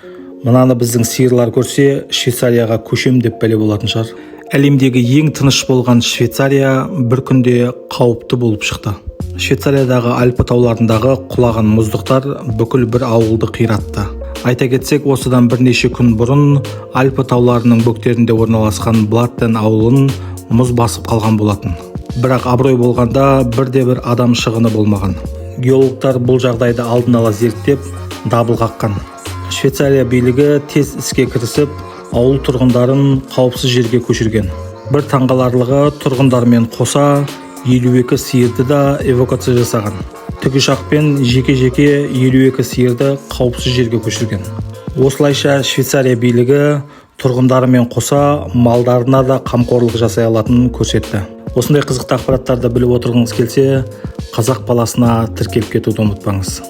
Мынаны біздің сиырлар көрсе, Швейцарияға көшем деп бәле болатын шығар. Әлемдегі ең тыныш болған Швейцария бір күнде қауіпті болып шықты. Швейцариядағы Альпі тауларындағы құлаған мұздықтар бүкіл бір ауылды қиратты. Айта кетсек, осыдан бірнеше күн бұрын Альпі тауларының бөктерінде орналасқан Блаттен ауылын мұз басып қалған болатын. Бірақ абырой болғанда бірде-бір адам шығыны болмаған. Геологтар бұл жағдайды алдын ала зерттеп, дабыл қаққан. Швейцария билігі тез іске кірісіп, ауыл тұрғындарын қауіпсіз жерге көшірген. Бір таңғаларлығы, тұрғындармен қоса 52 сиырды да эвакуация жасаған. Тікұшақпен жеке-жеке 52 сиырды қауіпсіз жерге көшірген. Осылайша Швейцария билігі тұрғындарымен қоса малдарына да қамқорлық жасай алатынын көрсетті. Осындай қызықты ақпараттарды біліп отырғыңыз келсе, қазақ баласына тіркеліп кетуді ұмытпаңыз.